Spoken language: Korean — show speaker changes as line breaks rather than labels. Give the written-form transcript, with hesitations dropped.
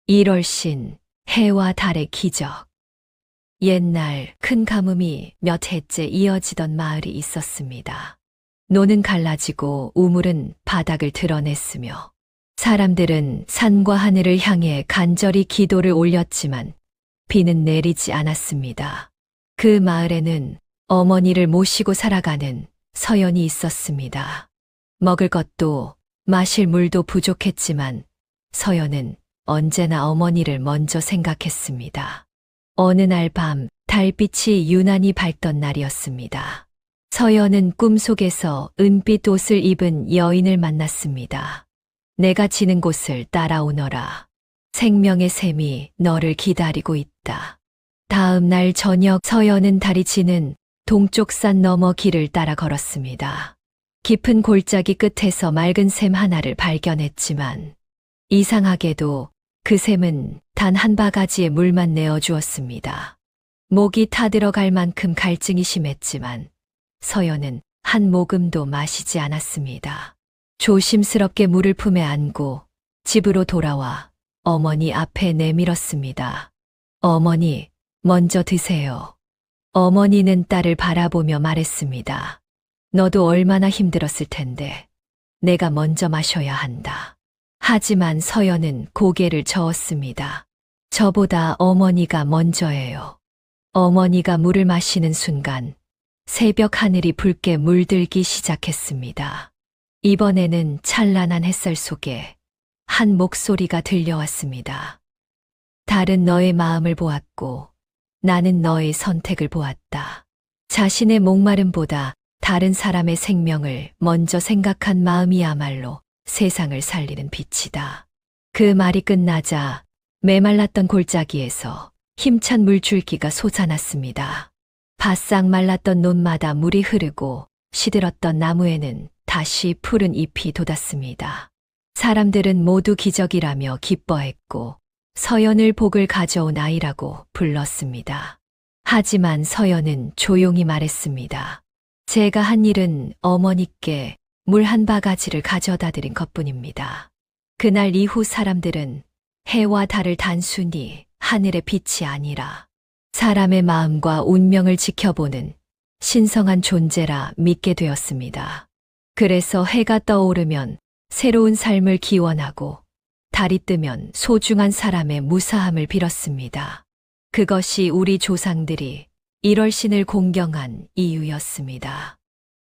1월신, 해와 달의 기적. 옛날 큰 가뭄이 몇 해째 이어지던 마을이 있었습니다. 노는 갈라지고 우물은 바닥을 드러냈으며 사람들은 산과 하늘을 향해 간절히 기도를 올렸지만 비는 내리지 않았습니다. 그 마을에는 어머니를 모시고 살아가는 서연이 있었습니다. 먹을 것도 마실 물도 부족했지만 서연은 언제나 어머니를 먼저 생각했습니다. 어느 날 밤 달빛이 유난히 밝던 날이었습니다. 서연은 꿈속에서 은빛 옷을 입은 여인을 만났습니다. 내가 지는 곳을 따라오너라. 생명의 샘이 너를 기다리고 있다. 다음 날 저녁 서연은 달이 지는 동쪽 산 너머 길을 따라 걸었습니다. 깊은 골짜기 끝에서 맑은 샘 하나를 발견했지만 이상하게도 그 샘은 단 한 바가지의 물만 내어주었습니다. 목이 타들어갈 만큼 갈증이 심했지만 서연은 한 모금도 마시지 않았습니다. 조심스럽게 물을 품에 안고 집으로 돌아와 어머니 앞에 내밀었습니다. 어머니, 먼저 드세요. 어머니는 딸을 바라보며 말했습니다. 너도 얼마나 힘들었을 텐데 내가 먼저 마셔야 한다. 하지만 서연은 고개를 저었습니다. 저보다 어머니가 먼저예요. 어머니가 물을 마시는 순간 새벽 하늘이 붉게 물들기 시작했습니다. 이번에는 찬란한 햇살 속에 한 목소리가 들려왔습니다. 달은 너의 마음을 보았고 나는 너의 선택을 보았다. 자신의 목마름보다 다른 사람의 생명을 먼저 생각한 마음이야말로 세상을 살리는 빛이다. 그 말이 끝나자 메말랐던 골짜기에서 힘찬 물줄기가 솟아났습니다. 바싹 말랐던 논마다 물이 흐르고 시들었던 나무에는 다시 푸른 잎이 돋았습니다. 사람들은 모두 기적이라며 기뻐했고 서연을 복을 가져온 아이라고 불렀습니다. 하지만 서연은 조용히 말했습니다. 제가 한 일은 어머니께 물 한 바가지를 가져다 드린 것뿐입니다. 그날 이후 사람들은 해와 달을 단순히 하늘의 빛이 아니라 사람의 마음과 운명을 지켜보는 신성한 존재라 믿게 되었습니다. 그래서 해가 떠오르면 새로운 삶을 기원하고 달이 뜨면 소중한 사람의 무사함을 빌었습니다. 그것이 우리 조상들이 1월신을 공경한 이유였습니다.